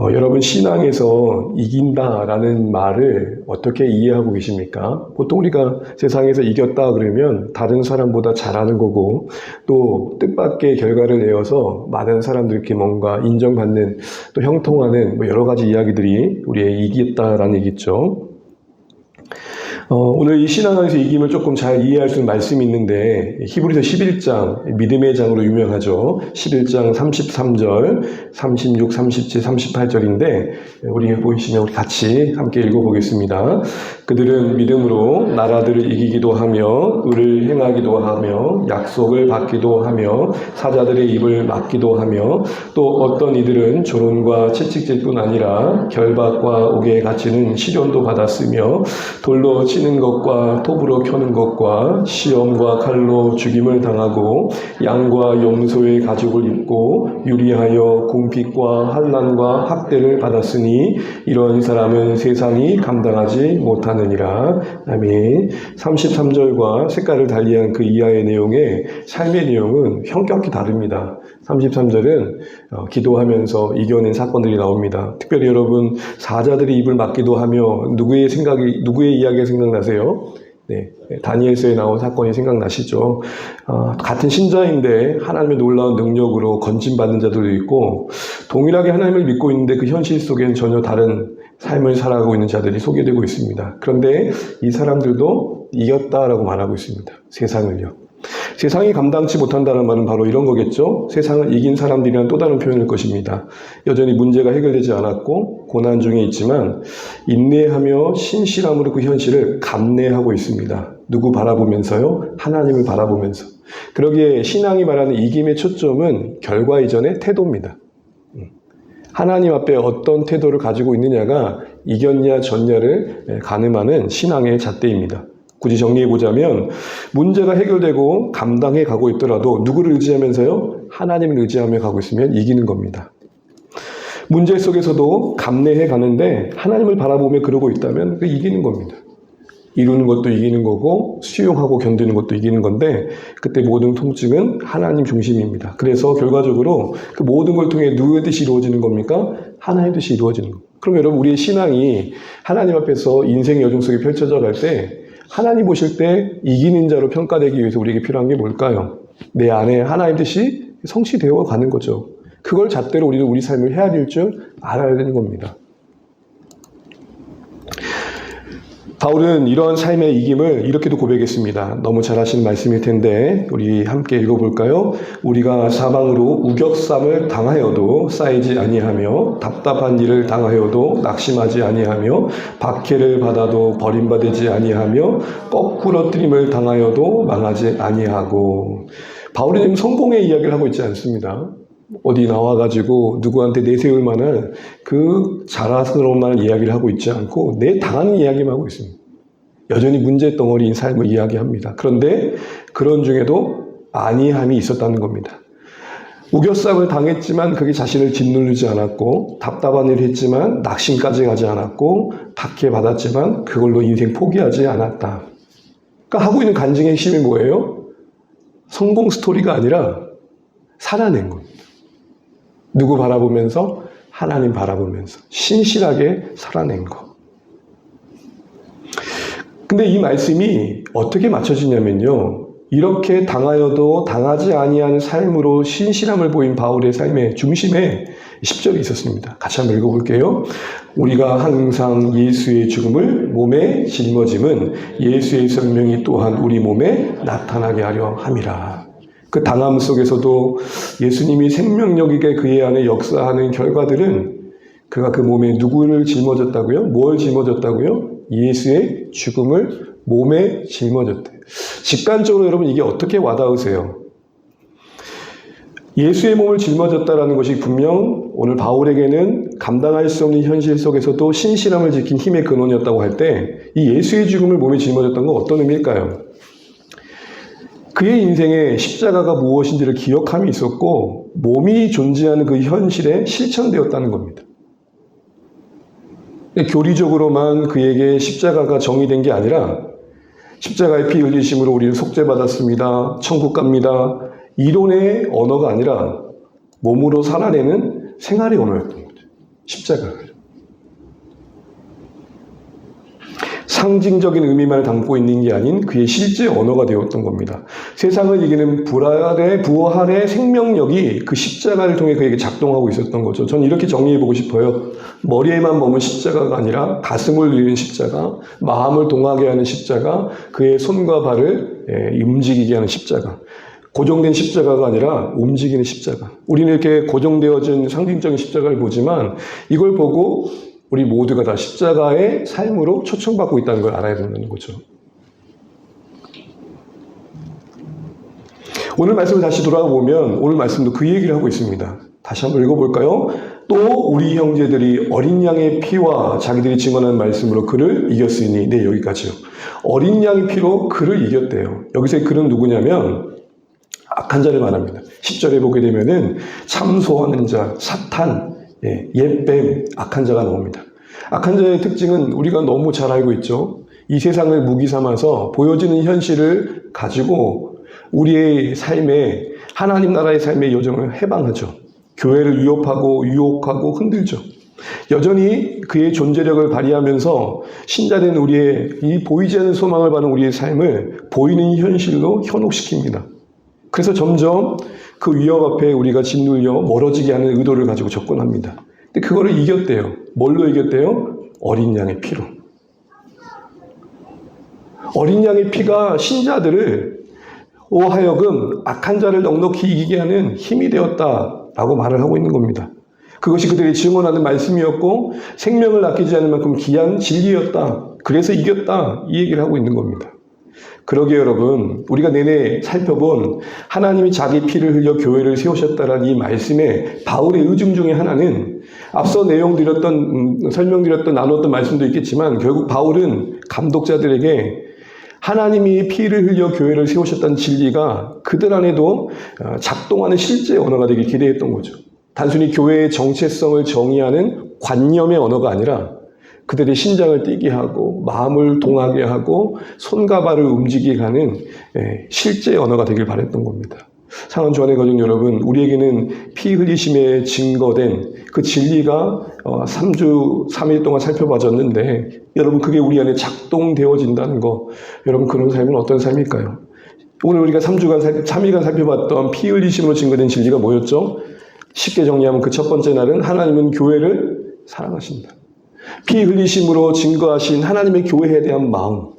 여러분 신앙에서 이긴다라는 말을 어떻게 이해하고 계십니까? 보통 우리가 세상에서 이겼다 그러면 다른 사람보다 잘하는 거고 또 뜻밖의 결과를 내어서 많은 사람들께 뭔가 인정받는 또 형통하는 여러 가지 이야기들이 우리의 이겼다라는 얘기죠. 오늘 이 신앙 안에서 이김을 조금 잘 이해할 수 있는 말씀이 있는데 히브리서 11장, 믿음의 장으로 유명하죠. 11장 33절, 36, 37, 38절인데 우리 보이시면 우리 같이 함께 읽어보겠습니다. 그들은 믿음으로 나라들을 이기기도 하며 의를 행하기도 하며 약속을 받기도 하며 사자들의 입을 막기도 하며 또 어떤 이들은 조롱과 채찍질뿐 아니라 결박과 옥에 갇히는 시련도 받았으며 돌로 치는 것과 톱으로 켜는 것과 시험과 칼로 죽임을 당하고 양과 염소의 가죽을 입고 유리하여 궁핍과 환난과 학대를 받았으니 이런 사람은 세상이 감당하지 못하느니라. 아멘. 33절과 색깔을 달리한 그 이하의 내용의 삶의 내용은 현격히 다릅니다. 33절은 기도하면서 이겨낸 사건들이 나옵니다. 특별히 여러분 사자들이 입을 막기도 하며 누구의 이야기가 생각나세요? 네, 다니엘서에 나온 사건이 생각나시죠? 같은 신자인데 하나님의 놀라운 능력으로 건진받는 자들도 있고 동일하게 하나님을 믿고 있는데 그 현실 속에는 전혀 다른 삶을 살아가고 있는 자들이 소개되고 있습니다. 그런데 이 사람들도 이겼다라고 말하고 있습니다. 세상을요. 세상이 감당치 못한다는 말은 바로 이런 거겠죠. 세상을 이긴 사람들이란 또 다른 표현일 것입니다. 여전히 문제가 해결되지 않았고 고난 중에 있지만 인내하며 신실함으로 그 현실을 감내하고 있습니다. 누구 바라보면서요? 하나님을 바라보면서. 그러기에 신앙이 말하는 이김의 초점은 결과 이전의 태도입니다. 하나님 앞에 어떤 태도를 가지고 있느냐가 이겼냐 졌냐를 가늠하는 신앙의 잣대입니다. 굳이 정리해보자면 문제가 해결되고 감당해 가고 있더라도 누구를 의지하면서요? 하나님을 의지하며 가고 있으면 이기는 겁니다. 문제 속에서도 감내해 가는데 하나님을 바라보며 그러고 있다면 그 이기는 겁니다. 이루는 것도 이기는 거고 수용하고 견디는 것도 이기는 건데 그때 모든 통증은 하나님 중심입니다. 그래서 결과적으로 그 모든 걸 통해 누구의 뜻이 이루어지는 겁니까? 하나님의 뜻이 이루어지는 겁니다. 그럼 여러분 우리의 신앙이 하나님 앞에서 인생의 여정 속에 펼쳐져 갈 때 하나님 보실 때 이기는 자로 평가되기 위해서 우리에게 필요한 게 뭘까요? 내 안에 하나님 뜻이 성취되어 가는 거죠. 그걸 잣대로 우리는 우리 삶을 헤아릴 줄 알아야 되는 겁니다. 바울은 이러한 삶의 이김을 이렇게도 고백했습니다. 너무 잘 하시는 말씀일 텐데 우리 함께 읽어볼까요? 우리가 사방으로 우격삼을 당하여도 쌓이지 아니하며 답답한 일을 당하여도 낙심하지 아니하며 박해를 받아도 버림받지 아니하며 거꾸러뜨림을 당하여도 망하지 아니하고. 바울은 지금 성공의 이야기를 하고 있지 않습니다. 어디 나와가지고 누구한테 내세울 만한 그 자랑스러운 만한 이야기를 하고 있지 않고 내 당하는 이야기만 하고 있습니다. 여전히 문제덩어리인 삶을 이야기합니다. 그런데 그런 중에도 안이함이 있었다는 겁니다. 우겨싸움을 당했지만 그게 자신을 짓누르지 않았고 답답한 일을 했지만 낙심까지 가지 않았고 박해받았지만 그걸로 인생 포기하지 않았다. 그러니까 하고 있는 간증의 핵심이 뭐예요? 성공 스토리가 아니라 살아낸 겁니다. 누구 바라보면서? 하나님 바라보면서 신실하게 살아낸 거. 근데 이 말씀이 어떻게 맞춰지냐면요. 이렇게 당하여도 당하지 아니하는 삶으로 신실함을 보인 바울의 삶의 중심에 10절이 있었습니다. 같이 한번 읽어볼게요. 우리가 항상 예수의 죽음을 몸에 짊어짐은 예수의 생명이 또한 우리 몸에 나타나게 하려 함이라. 그 당함 속에서도 예수님이 생명력이게 그의 안에 역사하는 결과들은 그가 그 몸에 누구를 짊어졌다고요? 뭘 짊어졌다고요? 예수의 죽음을 몸에 짊어졌대요. 직관적으로 여러분 이게 어떻게 와닿으세요? 예수의 몸을 짊어졌다라는 것이 분명 오늘 바울에게는 감당할 수 없는 현실 속에서도 신실함을 지킨 힘의 근원이었다고 할 때 이 예수의 죽음을 몸에 짊어졌던 건 어떤 의미일까요? 그의 인생에 십자가가 무엇인지를 기억함이 있었고 몸이 존재하는 그 현실에 실천되었다는 겁니다. 교리적으로만 그에게 십자가가 정의된 게 아니라 십자가의 피 흘리심으로 우리는 속죄받았습니다. 천국 갑니다. 이론의 언어가 아니라 몸으로 살아내는 생활의 언어였던 거죠. 십자가를. 상징적인 의미만을 담고 있는 게 아닌 그의 실제 언어가 되었던 겁니다. 세상을 이기는 부활의 생명력이 그 십자가를 통해 그에게 작동하고 있었던 거죠. 저는 이렇게 정리해보고 싶어요. 머리에만 머문 십자가가 아니라 가슴을 누리는 십자가, 마음을 동하게 하는 십자가, 그의 손과 발을 움직이게 하는 십자가. 고정된 십자가가 아니라 움직이는 십자가. 우리는 이렇게 고정되어진 상징적인 십자가를 보지만 이걸 보고 우리 모두가 다 십자가의 삶으로 초청받고 있다는 걸 알아야 된다는 거죠. 오늘 말씀을 다시 돌아보면 오늘 말씀도 그 얘기를 하고 있습니다. 다시 한번 읽어볼까요? 또 우리 형제들이 어린 양의 피와 자기들이 증언한 말씀으로 그를 이겼으니. 네, 여기까지요. 어린 양의 피로 그를 이겼대요. 여기서의 그는 누구냐면 악한 자를 말합니다. 10절에 보게 되면은 참소하는 자, 사탄, 옛뱀, 악한 자가 나옵니다. 악한 자의 특징은 우리가 너무 잘 알고 있죠. 이 세상을 무기 삼아서 보여지는 현실을 가지고 우리의 삶에, 하나님 나라의 삶의 여정을 해방하죠. 교회를 위협하고 유혹하고 흔들죠. 여전히 그의 존재력을 발휘하면서 신자된 우리의 이 보이지 않는 소망을 받는 우리의 삶을 보이는 현실로 현혹시킵니다. 그래서 점점 그 위협 앞에 우리가 짓눌려 멀어지게 하는 의도를 가지고 접근합니다. 근데 그거를 이겼대요. 뭘로 이겼대요? 어린 양의 피로. 어린 양의 피가 신자들을 하여금 악한 자를 넉넉히 이기게 하는 힘이 되었다라고 말을 하고 있는 겁니다. 그것이 그들이 증언하는 말씀이었고 생명을 아끼지 않을 만큼 귀한 진리였다. 그래서 이겼다. 이 얘기를 하고 있는 겁니다. 그러게 여러분, 우리가 내내 살펴본 하나님이 자기 피를 흘려 교회를 세우셨다라는 이 말씀에 바울의 의중 중에 하나는 앞서 설명드렸던 나눴던 말씀도 있겠지만 결국 바울은 감독자들에게 하나님이 피를 흘려 교회를 세우셨다는 진리가 그들 안에도 작동하는 실제 언어가 되길 기대했던 거죠. 단순히 교회의 정체성을 정의하는 관념의 언어가 아니라 그들의 심장을 뛰게 하고 마음을 동하게 하고 손과 발을 움직이게 하는 실제 언어가 되길 바랬던 겁니다. 사랑하는 주안의 가족 여러분, 우리에게는 피 흘리심에 증거된 그 진리가 3일 동안 살펴봐졌는데 여러분 그게 우리 안에 작동되어진다는 거, 여러분 그런 삶은 어떤 삶일까요? 오늘 우리가 3일간 살펴봤던 피 흘리심으로 증거된 진리가 뭐였죠? 쉽게 정리하면 그 첫 번째 날은 하나님은 교회를 사랑하신다. 피 흘리심으로 증거하신 하나님의 교회에 대한 마음,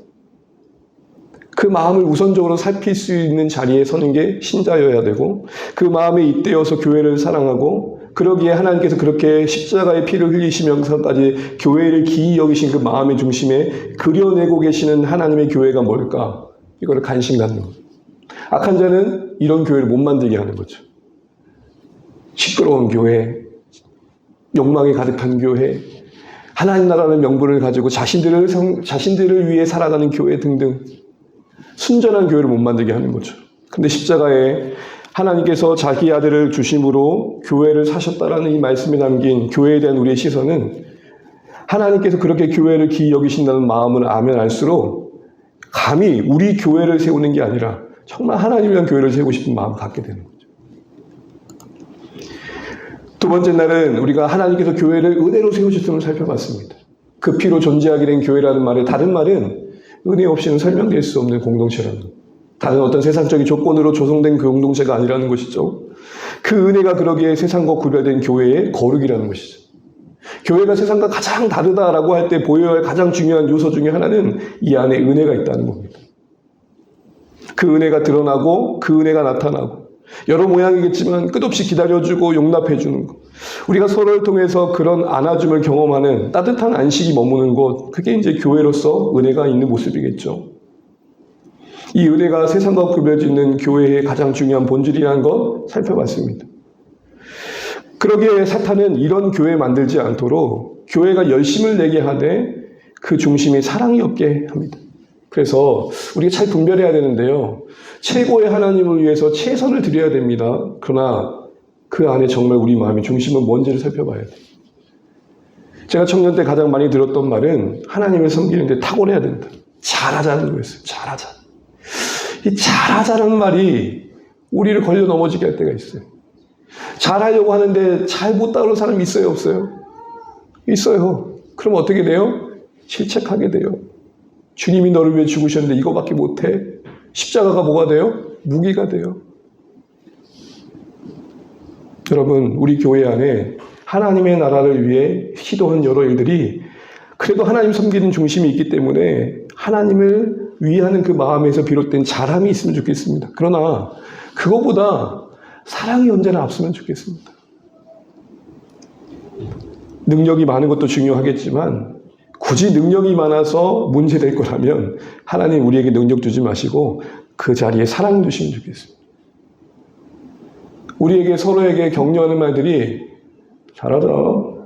그 마음을 우선적으로 살필 수 있는 자리에 서는 게 신자여야 되고 그 마음에 잇대어서 교회를 사랑하고 그러기에 하나님께서 그렇게 십자가의 피를 흘리시면서까지 교회를 기이 여기신 그 마음의 중심에 그려내고 계시는 하나님의 교회가 뭘까? 이거를 간신히 갖는 거죠. 악한 자는 이런 교회를 못 만들게 하는 거죠. 시끄러운 교회, 욕망이 가득한 교회, 하나님 나라는 명분을 가지고 자신들을 위해 살아가는 교회 등등 순전한 교회를 못 만들게 하는 거죠. 근데 십자가에 하나님께서 자기 아들을 주심으로 교회를 사셨다라는 이 말씀에 담긴 교회에 대한 우리의 시선은 하나님께서 그렇게 교회를 기이 여기신다는 마음을 알면 알수록 감히 우리 교회를 세우는 게 아니라 정말 하나님을 위한 교회를 세우고 싶은 마음을 갖게 되는 거죠. 두 번째 날은 우리가 하나님께서 교회를 은혜로 세우셨음을 살펴봤습니다. 그 피로 존재하게 된 교회라는 말의 다른 말은 은혜 없이는 설명될 수 없는 공동체라는 것. 다른 어떤 세상적인 조건으로 조성된 그 공동체가 아니라는 것이죠. 그 은혜가 그러기에 세상과 구별된 교회의 거룩이라는 것이죠. 교회가 세상과 가장 다르다라고 할 때 보여야 할 가장 중요한 요소 중에 하나는 이 안에 은혜가 있다는 겁니다. 그 은혜가 드러나고 그 은혜가 나타나고 여러 모양이겠지만 끝없이 기다려주고 용납해주는 것. 우리가 서로를 통해서 그런 안아줌을 경험하는 따뜻한 안식이 머무는 곳, 그게 이제 교회로서 은혜가 있는 모습이겠죠. 이 은혜가 세상과 구별짓는 교회의 가장 중요한 본질이라는 것 살펴봤습니다. 그러기에 사탄은 이런 교회 만들지 않도록 교회가 열심을 내게 하되 그 중심이 사랑이 없게 합니다. 그래서 우리가 잘 분별해야 되는데요. 최고의 하나님을 위해서 최선을 드려야 됩니다. 그러나 그 안에 정말 우리 마음의 중심은 뭔지를 살펴봐야 돼요. 제가 청년 때 가장 많이 들었던 말은 하나님을 섬기는데 탁월해야 된다. 잘하자는 거였어요. 잘하자. 이 잘하자는 말이 우리를 걸려 넘어지게 할 때가 있어요. 잘하려고 하는데 잘 못 따르는 사람이 있어요, 없어요? 있어요. 그럼 어떻게 돼요? 실책하게 돼요. 주님이 너를 위해 죽으셨는데 이거밖에 못해? 십자가가 뭐가 돼요? 무기가 돼요. 여러분, 우리 교회 안에 하나님의 나라를 위해 시도한 여러 일들이 그래도 하나님 섬기는 중심이 있기 때문에 하나님을 위하는 그 마음에서 비롯된 자랑이 있으면 좋겠습니다. 그러나 그거보다 사랑이 언제나 앞서면 좋겠습니다. 능력이 많은 것도 중요하겠지만 굳이 능력이 많아서 문제될 거라면 하나님 우리에게 능력 주지 마시고 그 자리에 사랑 주시면 좋겠습니다. 우리에게 서로에게 격려하는 말들이 잘하자고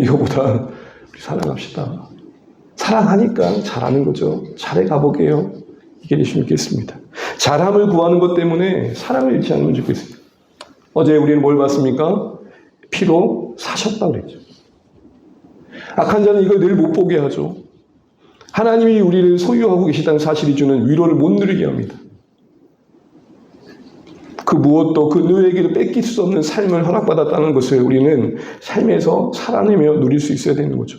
이거보다 우리 사랑합시다. 사랑하니까 잘하는 거죠. 잘해 가보게요. 이게 되시면 좋겠습니다. 잘함을 구하는 것 때문에 사랑을 잃지 않으면 좋겠습니다. 어제 우리는 뭘 봤습니까? 피로 사셨다고 그랬죠. 악한 자는 이걸 늘 못 보게 하죠. 하나님이 우리를 소유하고 계시다는 사실이 주는 위로를 못 누리게 합니다. 그 무엇도 그 누구에게도 뺏길 수 없는 삶을 허락받았다는 것을 우리는 삶에서 살아내며 누릴 수 있어야 되는 거죠.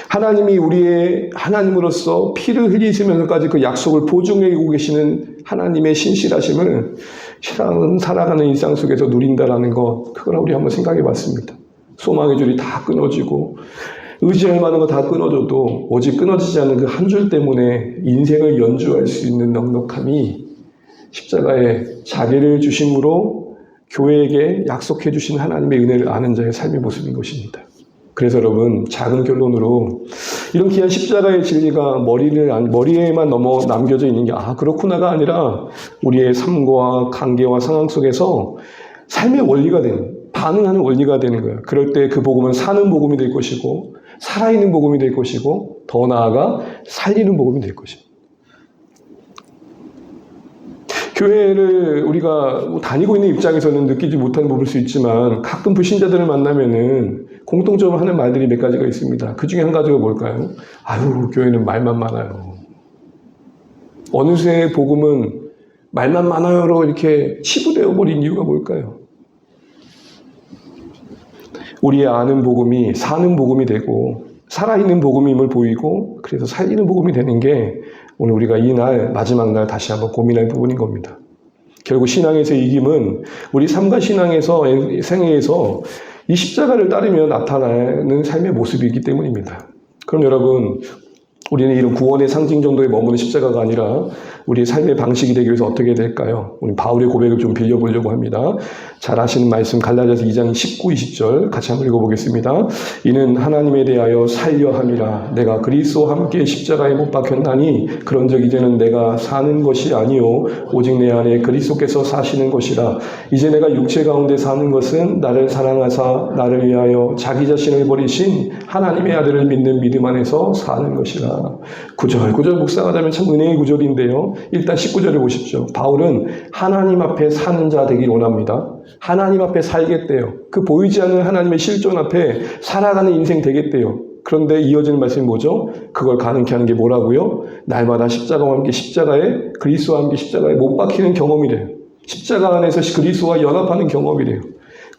하나님이 우리의 하나님으로서 피를 흘리시면서까지 그 약속을 보증하고 계시는 하나님의 신실하심을 살아가는 일상 속에서 누린다라는 것, 그걸 우리 한번 생각해 봤습니다. 소망의 줄이 다 끊어지고 의지할 만한 거 다 끊어져도 오직 끊어지지 않는 그 한 줄 때문에 인생을 연주할 수 있는 넉넉함이 십자가에 자기를 주심으로 교회에게 약속해 주신 하나님의 은혜를 아는 자의 삶의 모습인 것입니다. 그래서 여러분, 작은 결론으로 이런 귀한 십자가의 진리가 머리에만 남겨져 있는 게 그렇구나가 아니라 우리의 삶과 관계와 상황 속에서 삶의 원리가 되는, 반응하는 원리가 되는 거예요. 그럴 때 그 복음은 사는 복음이 될 것이고 살아있는 복음이 될 것이고 더 나아가 살리는 복음이 될 것입니다. 교회를 우리가 다니고 있는 입장에서는 느끼지 못하는 부분일 수 있지만 가끔 불신자들을 만나면은 공통적으로 하는 말들이 몇 가지가 있습니다. 그 중에 한 가지가 뭘까요? 교회는 말만 많아요. 어느새 복음은 말만 많아요로 이렇게 치부되어 버린 이유가 뭘까요? 우리의 아는 복음이 사는 복음이 되고 살아있는 복음임을 보이고 그래서 살리는 복음이 되는 게 오늘 우리가 이 날 마지막 날 다시 한번 고민할 부분인 겁니다. 결국 신앙에서의 이김은 우리 삶과 신앙에서 생애에서 이 십자가를 따르며 나타나는 삶의 모습이기 때문입니다. 그럼 여러분, 우리는 이런 구원의 상징 정도에 머무는 십자가가 아니라 우리의 삶의 방식이 되기 위해서 어떻게 될까요? 우리 바울의 고백을 좀 빌려보려고 합니다. 잘 아시는 말씀 갈라디아서 2장 19, 20절 같이 한번 읽어보겠습니다. 이는 하나님에 대하여 살려 함이라. 내가 그리스도와 함께 십자가에 못 박혔나니 그런즉 이제는 내가 사는 것이 아니요 오직 내 안에 그리스도께서 사시는 것이라. 이제 내가 육체 가운데 사는 것은 나를 사랑하사 나를 위하여 자기 자신을 버리신 하나님의 아들을 믿는 믿음 안에서 사는 것이라. 구절구절 묵상하자면 참 은혜의 구절인데요. 일단 19절을 보십시오. 바울은 하나님 앞에 사는 자 되길 원합니다. 하나님 앞에 살겠대요. 그 보이지 않는 하나님의 실존 앞에 살아가는 인생 되겠대요. 그런데 이어지는 말씀이 뭐죠? 그걸 가능케 하는 게 뭐라고요? 날마다 십자가와 함께 그리스도와 함께 십자가에 못 박히는 경험이래요. 십자가 안에서 그리스도와 연합하는 경험이래요.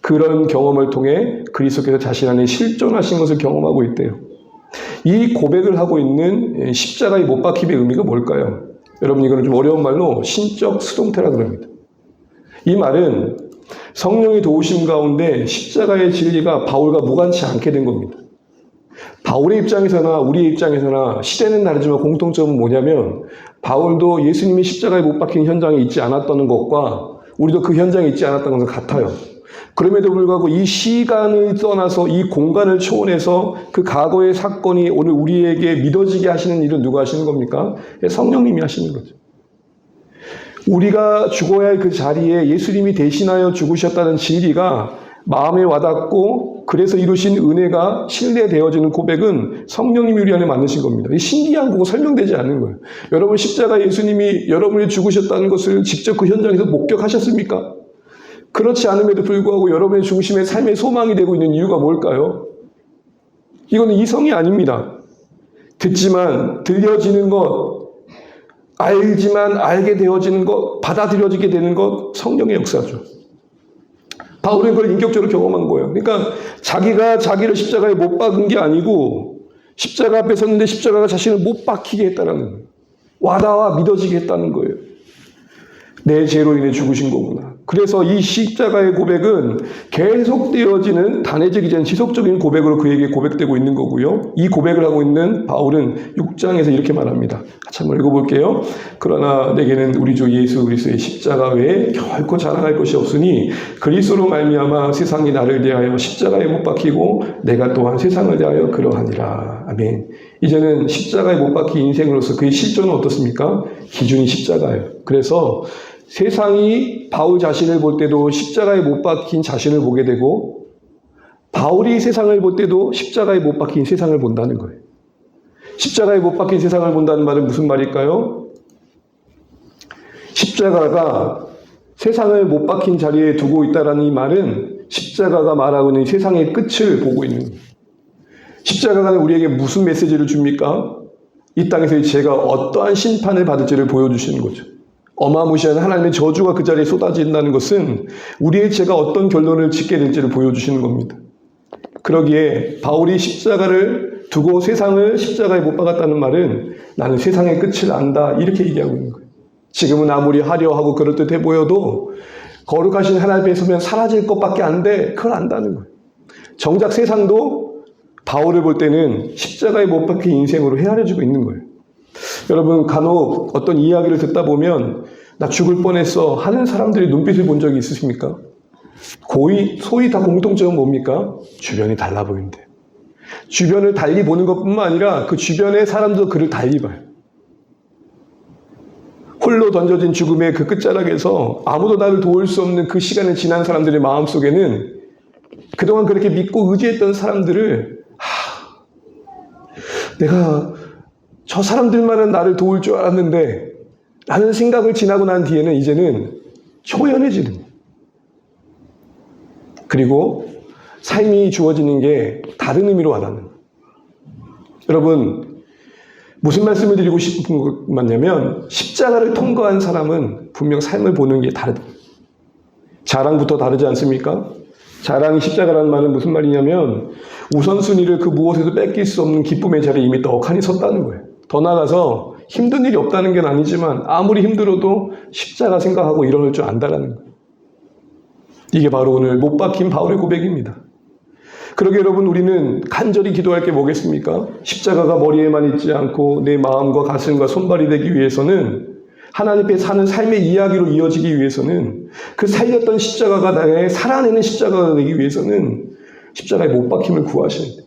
그런 경험을 통해 그리스도께서 자신 안에 실존하신 것을 경험하고 있대요. 이 고백을 하고 있는 십자가의 못 박힘의 의미가 뭘까요? 여러분, 이거는 좀 어려운 말로 신적 수동태라 그럽니다. 이 말은 성령의 도우심 가운데 십자가의 진리가 바울과 무관치 않게 된 겁니다. 바울의 입장에서나 우리의 입장에서나 시대는 다르지만 공통점은 뭐냐면 바울도 예수님이 십자가에 못 박힌 현장에 있지 않았다는 것과 우리도 그 현장에 있지 않았다는 것은 같아요. 그럼에도 불구하고 이 시간을 떠나서 이 공간을 초월해서 그 과거의 사건이 오늘 우리에게 믿어지게 하시는 일은 누가 하시는 겁니까? 성령님이 하시는 거죠. 우리가 죽어야 할 그 자리에 예수님이 대신하여 죽으셨다는 진리가 마음에 와닿고 그래서 이루신 은혜가 신뢰되어지는 고백은 성령님이 우리 안에 만드신 겁니다. 신기한 거고 설명되지 않는 거예요. 여러분, 십자가 예수님이 여러분이 죽으셨다는 것을 직접 그 현장에서 목격하셨습니까? 그렇지 않음에도 불구하고 여러분의 중심의 삶의 소망이 되고 있는 이유가 뭘까요? 이거는 이성이 아닙니다. 듣지만 들려지는 것, 알지만 알게 되어지는 것, 받아들여지게 되는 것, 성령의 역사죠. 바울은 그걸 인격적으로 경험한 거예요. 그러니까 자기가 자기를 십자가에 못 박은 게 아니고 십자가 앞에 섰는데 십자가가 자신을 못 박히게 했다는 거예요. 와닿아 믿어지게 했다는 거예요. 내 죄로 인해 죽으신 거구나. 그래서 이 십자가의 고백은 계속되어지는 단회적이지 않은 지속적인 고백으로 그에게 고백되고 있는 거고요. 이 고백을 하고 있는 바울은 6장에서 이렇게 말합니다. 같이 한번 읽어볼게요. 그러나 내게는 우리 주 예수 그리스도의 십자가 외에 결코 자랑할 것이 없으니 그리스도로 말미암아 세상이 나를 대하여 십자가에 못 박히고 내가 또한 세상을 대하여 그러하니라. 아멘. 이제는 십자가에 못 박힌 인생으로서 그의 실존은 어떻습니까? 기준이 십자가예요. 그래서 세상이 바울 자신을 볼 때도 십자가에 못 박힌 자신을 보게 되고 바울이 세상을 볼 때도 십자가에 못 박힌 세상을 본다는 거예요. 십자가에 못 박힌 세상을 본다는 말은 무슨 말일까요? 십자가가 세상을 못 박힌 자리에 두고 있다는 이 말은 십자가가 말하고 있는 세상의 끝을 보고 있는 거예요. 십자가가 우리에게 무슨 메시지를 줍니까? 이 땅에서 제가 어떠한 심판을 받을지를 보여주시는 거죠. 어마무시한 하나님의 저주가 그 자리에 쏟아진다는 것은 우리의 죄가 어떤 결론을 짓게 될지를 보여주시는 겁니다. 그러기에 바울이 십자가를 두고 세상을 십자가에 못 박았다는 말은 나는 세상의 끝을 안다 이렇게 얘기하고 있는 거예요. 지금은 아무리 화려하고 그럴듯해 보여도 거룩하신 하나님 앞에 서면 사라질 것밖에 안 돼. 그걸 안다는 거예요. 정작 세상도 바울을 볼 때는 십자가에 못 박힌 인생으로 헤아려지고 있는 거예요. 여러분 간혹 어떤 이야기를 듣다 보면 나 죽을 뻔했어 하는 사람들의 눈빛을 본 적이 있으십니까? 소위 다 공통점은 뭡니까? 주변이 달라 보인대. 주변을 달리 보는 것뿐만 아니라 그 주변의 사람도 그를 달리 봐요. 홀로 던져진 죽음의 그 끝자락에서 아무도 나를 도울 수 없는 그 시간을 지난 사람들의 마음속에는 그동안 그렇게 믿고 의지했던 사람들을 내가 저 사람들만은 나를 도울 줄 알았는데 라는 생각을 지나고 난 뒤에는 이제는 초연해지는 거예요. 그리고 삶이 주어지는 게 다른 의미로 와닿는 거예요. 여러분 무슨 말씀을 드리고 싶은 것 같냐면 십자가를 통과한 사람은 분명 삶을 보는 게 다르다. 자랑부터 다르지 않습니까? 자랑이 십자가라는 말은 무슨 말이냐면 우선순위를 그 무엇에도 뺏길 수 없는 기쁨의 자리에 이미 떡하니 섰다는 거예요. 더 나아가서 힘든 일이 없다는 건 아니지만 아무리 힘들어도 십자가 생각하고 일어날 줄 안다라는 거예요. 이게 바로 오늘 못 박힌 바울의 고백입니다. 그러게 여러분 우리는 간절히 기도할 게 뭐겠습니까? 십자가가 머리에만 있지 않고 내 마음과 가슴과 손발이 되기 위해서는 하나님 앞에 사는 삶의 이야기로 이어지기 위해서는 그 살렸던 십자가가 나의 살아내는 십자가가 되기 위해서는 십자가에 못 박힘을 구하셔야 돼요.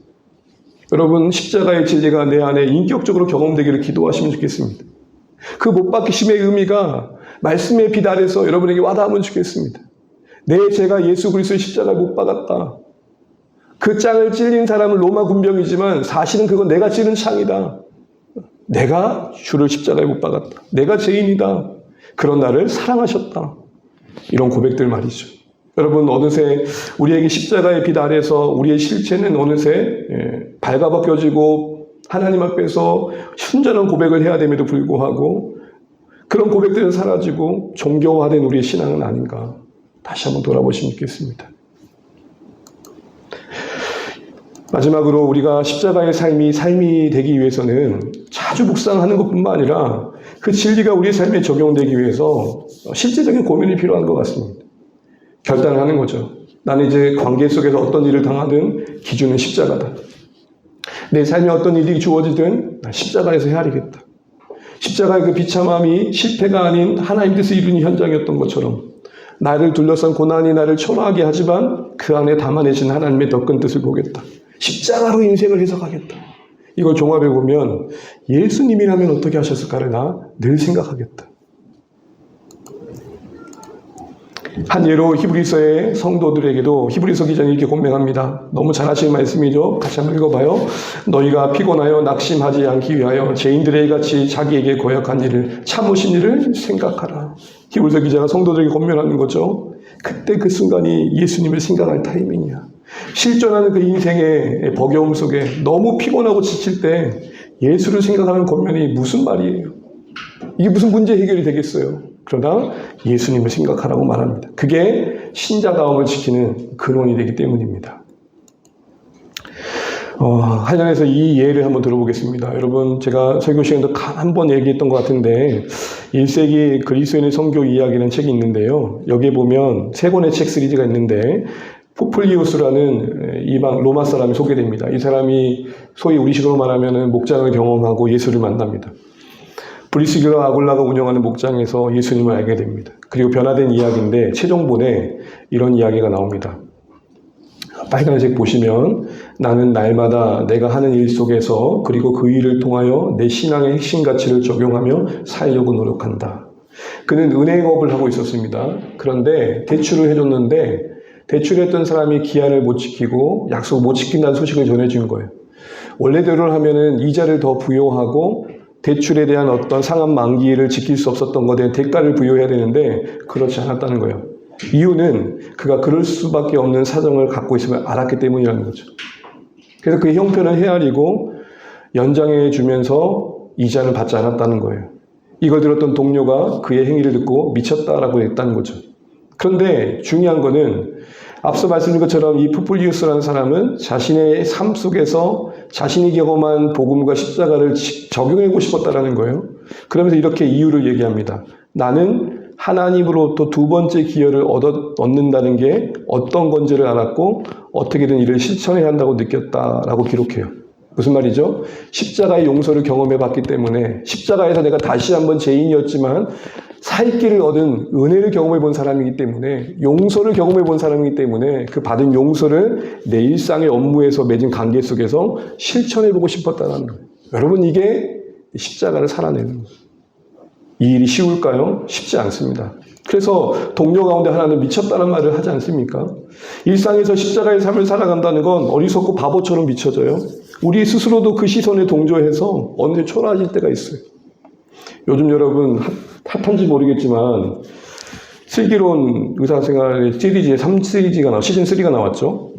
여러분 십자가의 진리가 내 안에 인격적으로 경험되기를 기도하시면 좋겠습니다. 그 못 박히심의 의미가 말씀의 빛 아래서 여러분에게 와닿으면 좋겠습니다. 내 죄가 예수 그리스도의 십자가에 못 박았다. 그 짱을 찔린 사람은 로마 군병이지만 사실은 그건 내가 찌른 창이다. 내가 주를 십자가에 못 박았다. 내가 죄인이다. 그런 나를 사랑하셨다. 이런 고백들 말이죠. 여러분 어느새 우리에게 십자가의 빛 아래서 우리의 실체는 어느새 발가벗겨지고 하나님 앞에서 순전한 고백을 해야 됨에도 불구하고 그런 고백들은 사라지고 종교화된 우리의 신앙은 아닌가. 다시 한번 돌아보시면 좋겠습니다. 마지막으로 우리가 십자가의 삶이 되기 위해서는 자주 묵상하는 것뿐만 아니라 그 진리가 우리의 삶에 적용되기 위해서 실제적인 고민이 필요한 것 같습니다. 결단을 하는 거죠. 나는 이제 관계 속에서 어떤 일을 당하든 기준은 십자가다. 내 삶에 어떤 일이 주어지든 십자가에서 헤아리겠다. 십자가의 그 비참함이 실패가 아닌 하나님 뜻을 이루는 현장이었던 것처럼 나를 둘러싼 고난이 나를 초라하게 하지만 그 안에 담아내신 하나님의 더 큰 뜻을 보겠다. 십자가로 인생을 해석하겠다. 이걸 종합해 보면 예수님이라면 어떻게 하셨을까를 나 늘 생각하겠다. 한 예로 히브리서의 성도들에게도 히브리서 기자는 이렇게 고백합니다. 너무 잘하시는 말씀이죠. 같이 한번 읽어봐요. 너희가 피곤하여 낙심하지 않기 위하여 죄인들에게 같이 자기에게 고약한 일을 참으신 일을 생각하라. 히브리서 기자가 성도들에게 권면하는 거죠. 그때 그 순간이 예수님을 생각할 타이밍이야. 실존하는 그 인생의 버겨움 속에 너무 피곤하고 지칠 때 예수를 생각하는 권면이 무슨 말이에요? 이게 무슨 문제 해결이 되겠어요? 그러나 예수님을 생각하라고 말합니다. 그게 신자다움을 지키는 근원이 되기 때문입니다. 한양에서 이 예를 한번 들어보겠습니다. 여러분, 제가 설교 시간에도 한 번 얘기했던 것 같은데 1세기 그리스도인의 선교 이야기라는 책이 있는데요. 여기에 보면 세 권의 책 시리즈가 있는데 푸플리우스라는 이방 로마 사람이 소개됩니다. 이 사람이 소위 우리식으로 말하면 목장을 경험하고 예수를 만납니다. 브리스길라 아굴라가 운영하는 목장에서 예수님을 알게 됩니다. 그리고 변화된 이야기인데 최종본에 이런 이야기가 나옵니다. 빨간색 보시면 나는 날마다 내가 하는 일 속에서 그리고 그 일을 통하여 내 신앙의 핵심 가치를 적용하며 살려고 노력한다. 그는 은행업을 하고 있었습니다. 그런데 대출을 해줬는데 대출했던 사람이 기한을 못 지키고 약속을 못 지킨다는 소식을 전해준 거예요. 원래대로 하면은 이자를 더 부여하고 대출에 대한 어떤 상한 만기를 지킬 수 없었던 것에 대한 대가를 부여해야 되는데 그렇지 않았다는 거예요. 이유는 그가 그럴 수밖에 없는 사정을 갖고 있음을 알았기 때문이라는 거죠. 그래서 그 형편을 헤아리고 연장해 주면서 이자는 받지 않았다는 거예요. 이걸 들었던 동료가 그의 행위를 듣고 미쳤다라고 했다는 거죠. 그런데 중요한 거는 앞서 말씀드린 것처럼 이 푸플리우스라는 사람은 자신의 삶 속에서 자신이 경험한 복음과 십자가를 적용하고 싶었다라는 거예요. 그러면서 이렇게 이유를 얘기합니다. 나는 하나님으로부터 두 번째 기회를 얻는다는 게 어떤 건지를 알았고 어떻게든 이를 실천해야 한다고 느꼈다라고 기록해요. 무슨 말이죠? 십자가의 용서를 경험해 봤기 때문에 십자가에서 내가 다시 한번 죄인이었지만 살 길을 얻은 은혜를 경험해 본 사람이기 때문에 용서를 경험해 본 사람이기 때문에 그 받은 용서를 내 일상의 업무에서 맺은 관계 속에서 실천해 보고 싶었다는 거예요. 여러분, 이게 십자가를 살아내는 거예요. 이 일이 쉬울까요? 쉽지 않습니다. 그래서 동료 가운데 하나는 미쳤다는 말을 하지 않습니까? 일상에서 십자가의 삶을 살아간다는 건 어리석고 바보처럼 비춰져요. 우리 스스로도 그 시선에 동조해서 언제 초라해질 때가 있어요. 요즘 여러분 핫한지 모르겠지만 슬기로운 의사생활의 시리즈에 3시리즈가 시즌 3가 나왔죠.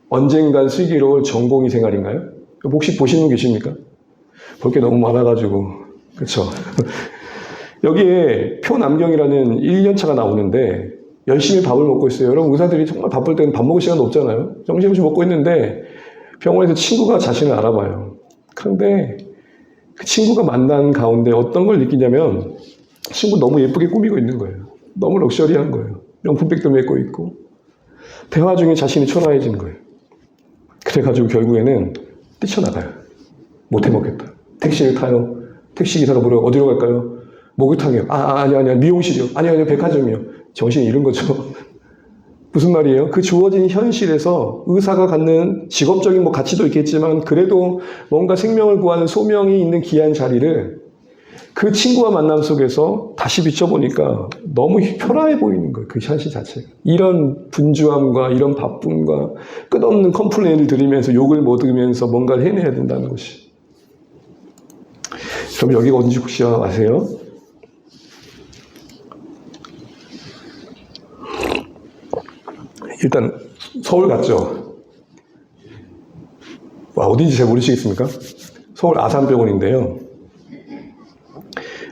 언젠간 슬기로울 전공의 생활인가요? 혹시 보시는 분 계십니까? 볼 게 너무 많아가지고 그렇죠. 여기에 표남경이라는 1년차가 나오는데 열심히 밥을 먹고 있어요. 여러분, 의사들이 정말 바쁠 때는 밥 먹을 시간도 없잖아요. 정신없이 먹고 있는데 병원에서 친구가 자신을 알아봐요. 그런데 그 친구가 만난 가운데 어떤 걸 느끼냐면 친구 너무 예쁘게 꾸미고 있는 거예요. 너무 럭셔리한 거예요. 명품백도 메고 있고 대화 중에 자신이 초라해진 거예요. 그래가지고 결국에는 뛰쳐나가요. 못 해먹겠다. 택시를 타요. 택시기사가 물어요. 어디로 갈까요? 목욕탕이요. 아니요. 미용실이요. 아니요. 백화점이요. 정신이 잃은 거죠. 무슨 말이에요? 그 주어진 현실에서 의사가 갖는 직업적인 가치도 있겠지만 그래도 뭔가 생명을 구하는 소명이 있는 귀한 자리를 그 친구와 만남 속에서 다시 비춰보니까 너무 초라해 보이는 거예요. 그 현실 자체가. 이런 분주함과 이런 바쁨과 끝없는 컴플레인을 들으면서 욕을 먹으면서 뭔가를 해내야 된다는 것이. 그럼 여기가 어딘지 혹시 아세요? 일단 서울 갔죠. 어딘지 잘 모르시겠습니까? 서울 아산병원인데요.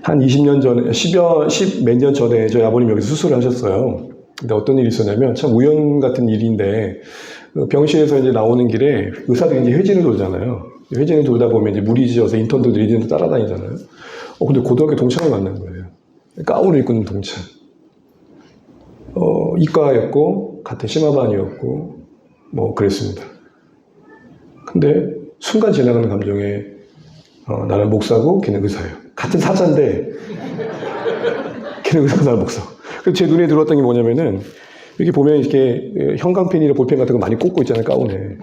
한 20년 전에, 10 몇 년 전에 저희 아버님 여기서 수술을 하셨어요. 근데 어떤 일이 있었냐면 참 우연 같은 일인데 병실에서 이제 나오는 길에 의사들이 이제 회진을 돌잖아요. 회진을 돌다 보면 이제 물이 지어서 인턴들도 이제 따라다니잖아요. 근데 고등학교 동창을 만난 거예요. 가운을 입고 있는 동창. 이과였고 같은 심화반이었고 그랬습니다. 근데 순간 지나가는 감정에 나는 목사고 걔는 의사예요. 같은 사자인데 걔는 의사고 나는 목사. 그래서 제 눈에 들어왔던 게 뭐냐면은 이렇게 보면 이렇게 형광펜이나 볼펜 같은 거 많이 꽂고 있잖아요, 가운에.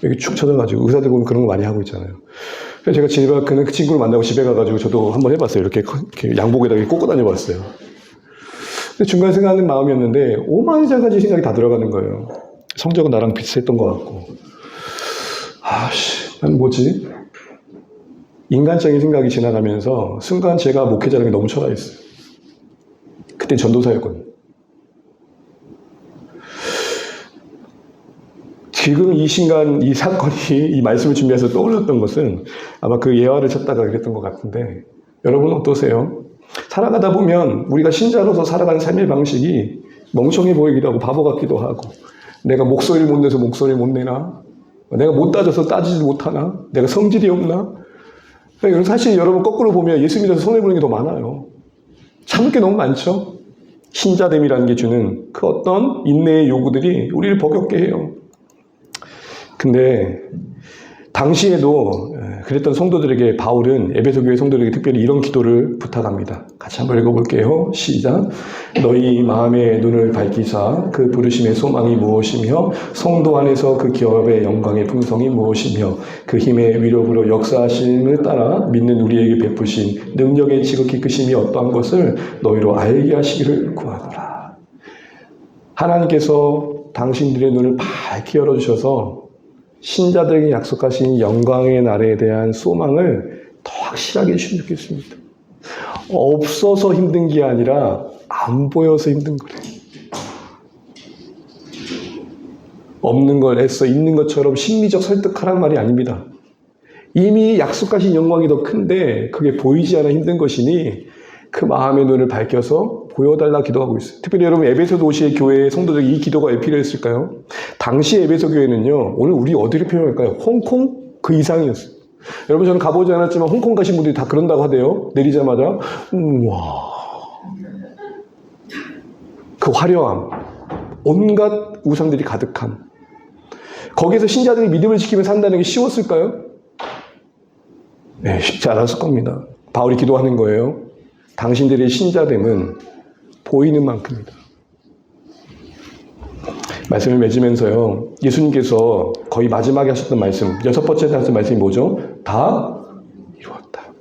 여기 축 쳐져가지고 의사들 보면 그런 거 많이 하고 있잖아요. 그래서 제가 집에 그 친구를 만나고 집에 가가지고 저도 한번 해봤어요. 이렇게 양복에다가 이렇게 꽂고 다녀봤어요. 근데 중간에 생각하는 마음이었는데 오만장가지 생각이 다 들어가는 거예요. 성적은 나랑 비슷했던 것 같고 난 뭐지? 인간적인 생각이 지나가면서 순간 제가 목회자라는 게 너무 초라했어요. 그때 전도사였거든요. 지금 이 순간 이 사건이 이 말씀을 준비해서 떠올렸던 것은 아마 그 예화를 찾다가 그랬던 것 같은데 여러분 어떠세요? 살아가다 보면 우리가 신자로서 살아가는 삶의 방식이 멍청해 보이기도 하고 바보 같기도 하고, 내가 목소리를 못 내서 목소리를 못 내나? 내가 못 따져서 따지지 못하나? 내가 성질이 없나? 사실 여러분 거꾸로 보면 예수 믿어서 손해보는 게 더 많아요. 참을 게 너무 많죠? 신자됨이라는 게 주는 그 어떤 인내의 요구들이 우리를 버겁게 해요. 근데 당시에도 그랬던 성도들에게 바울은 에베소 교회 성도들에게 특별히 이런 기도를 부탁합니다. 같이 한번 읽어볼게요. 시작. 너희 마음의 눈을 밝히사 그 부르심의 소망이 무엇이며 성도 안에서 그 기업의 영광의 풍성이 무엇이며 그 힘의 위력으로 역사하심을 따라 믿는 우리에게 베푸신 능력의 지극히 크심이 어떠한 것을 너희로 알게 하시기를 구하노라. 하나님께서 당신들의 눈을 밝게 열어주셔서 신자들에게 약속하신 영광의 날에 대한 소망을 더 확실하게 해주시면 좋겠습니다. 없어서 힘든 게 아니라 안 보여서 힘든 거래요. 없는 걸 애써 있는 것처럼 심리적 설득하란 말이 아닙니다. 이미 약속하신 영광이 더 큰데 그게 보이지 않아 힘든 것이니 그 마음의 눈을 밝혀서 보여달라 기도하고 있어요. 특별히 여러분 에베소 도시의 교회의 성도들에게 이 기도가 왜 필요했을까요? 당시 에베소 교회는요, 오늘 우리 어디를 표현할까요? 홍콩? 그 이상이었어요. 여러분 저는 가보지 않았지만 홍콩 가신 분들이 다 그런다고 하대요. 내리자마자 우와, 그 화려함, 온갖 우상들이 가득함. 거기에서 신자들이 믿음을 지키며 산다는 게 쉬웠을까요? 네, 쉽지 않았을 겁니다. 바울이 기도하는 거예요. 당신들의 신자됨은 보이는 만큼이다. 말씀을 맺으면서요, 예수님께서 거의 마지막에 하셨던 말씀, 6번째 하셨던 말씀이 뭐죠? 다 이루었다.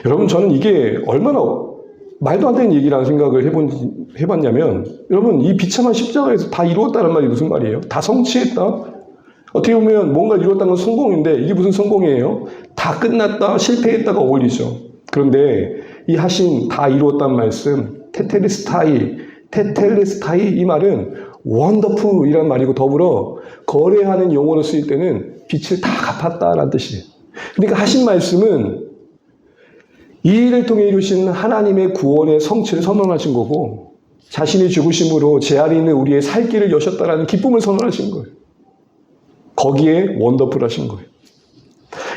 여러분, 저는 이게 얼마나 말도 안 되는 얘기라는 생각을 해봤냐면, 여러분, 이 비참한 십자가에서 다 이루었다는 말이 무슨 말이에요? 다 성취했다? 어떻게 보면 뭔가 이루었다는 건 성공인데, 이게 무슨 성공이에요? 다 끝났다, 실패했다가 어울리죠. 그런데 이 하신 다 이루었다는 말씀, 테텔레스타이 이 말은 원더풀이라는 말이고 더불어 거래하는 용어로 쓰일 때는 빛을 다 갚았다라는 뜻이에요. 그러니까 하신 말씀은 이 일을 통해 이루신 하나님의 구원의 성취를 선언하신 거고 자신의 죽으심으로 제 안에 있는 우리의 살 길을 여셨다라는 기쁨을 선언하신 거예요. 거기에 원더풀 하신 거예요.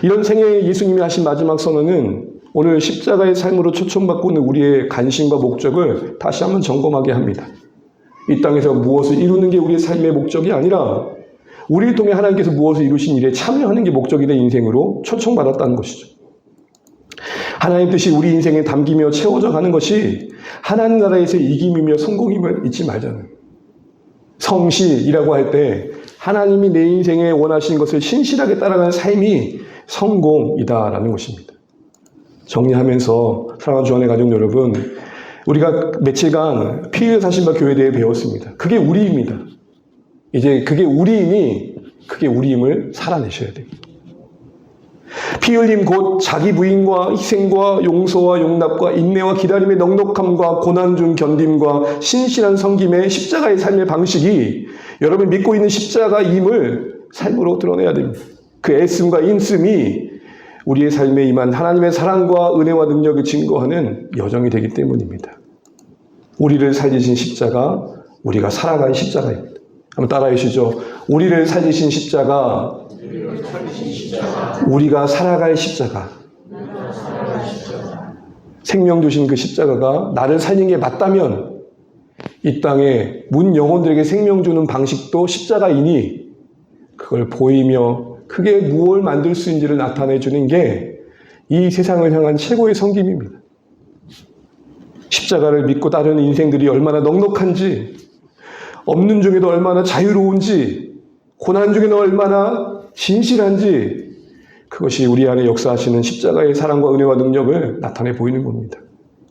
이런 생애에 예수님이 하신 마지막 선언은 오늘 십자가의 삶으로 초청받고 있는 우리의 관심과 목적을 다시 한번 점검하게 합니다. 이 땅에서 무엇을 이루는 게 우리의 삶의 목적이 아니라 우리를 통해 하나님께서 무엇을 이루신 일에 참여하는 게 목적이 된 인생으로 초청받았다는 것이죠. 하나님 뜻이 우리 인생에 담기며 채워져 가는 것이 하나님 나라에서 이김이며 성공임을 잊지 말자는. 성실이라고 할 때 하나님이 내 인생에 원하신 것을 신실하게 따라가는 삶이 성공이다라는 것입니다. 정리하면서 사랑하는 주안의 가족 여러분, 우리가 며칠간 피 사신바 교회에 대해 배웠습니다. 그게 우리입니다. 이제 그게 우리이니 그게 우리임을 살아내셔야 돼요. 피 흘림 곧 자기 부인과 희생과 용서와 용납과 인내와 기다림의 넉넉함과 고난 중 견딤과 신실한 섬김의 십자가의 삶의 방식이 여러분이 믿고 있는 십자가임을 삶으로 드러내야 됩니다. 그 애씀과 인씀이 우리의 삶에 임한 하나님의 사랑과 은혜와 능력을 증거하는 여정이 되기 때문입니다. 우리를 살리신 십자가, 우리가 살아갈 십자가입니다. 한번 따라해 주시죠. 우리를 살리신 십자가, 우리가 살아갈 십자가. 생명 주신 그 십자가가 나를 살린 게 맞다면 이 땅에 문 영혼들에게 생명 주는 방식도 십자가이니 그걸 보이며 그게 무엇을 만들 수 있는지를 나타내 주는 게 이 세상을 향한 최고의 섬김입니다. 십자가를 믿고 따르는 인생들이 얼마나 넉넉한지, 없는 중에도 얼마나 자유로운지, 고난 중에도 얼마나 진실한지, 그것이 우리 안에 역사하시는 십자가의 사랑과 은혜와 능력을 나타내 보이는 겁니다.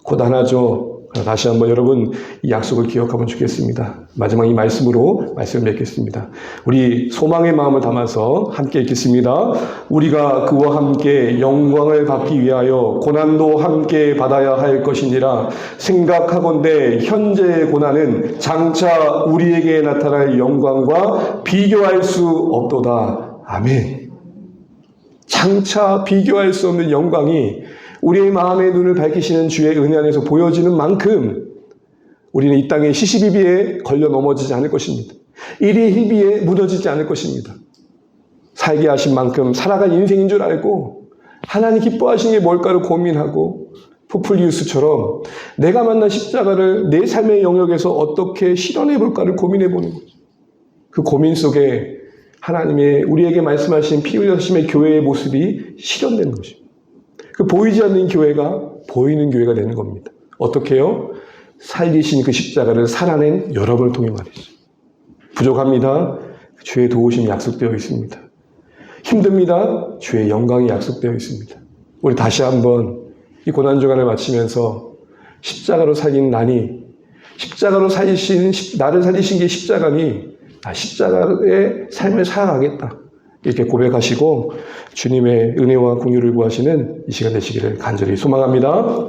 고단하죠. 다시 한번 여러분 이 약속을 기억하면 좋겠습니다. 마지막 이 말씀으로 말씀을 맺겠습니다. 우리 소망의 마음을 담아서 함께 읽겠습니다. 우리가 그와 함께 영광을 받기 위하여 고난도 함께 받아야 할 것이니라. 생각하건대 현재의 고난은 장차 우리에게 나타날 영광과 비교할 수 없도다. 아멘. 장차 비교할 수 없는 영광이 우리의 마음의 눈을 밝히시는 주의 은혜 안에서 보여지는 만큼 우리는 이 땅의 시시비비에 걸려 넘어지지 않을 것입니다. 이리희비에 무너지지 않을 것입니다. 살게 하신 만큼 살아갈 인생인 줄 알고 하나님 기뻐하시는 게 뭘까를 고민하고 포플리우스처럼 내가 만난 십자가를 내 삶의 영역에서 어떻게 실현해 볼까를 고민해 보는 거죠. 그 고민 속에 하나님의 우리에게 말씀하신 피 흘려심의 교회의 모습이 실현되는 것입니다. 그 보이지 않는 교회가 보이는 교회가 되는 겁니다. 어떻게요? 살리신 그 십자가를 살아낸 여러분을 통해 말이죠. 부족합니다. 주의 도우심이 약속되어 있습니다. 힘듭니다. 주의 영광이 약속되어 있습니다. 우리 다시 한번 이 고난주간을 마치면서 십자가로 살린 나니, 십자가로 나를 살리신 게 십자가니, 십자가의 삶을 살아가겠다. 이렇게 고백하시고 주님의 은혜와 공유를 구하시는 이 시간 되시기를 간절히 소망합니다.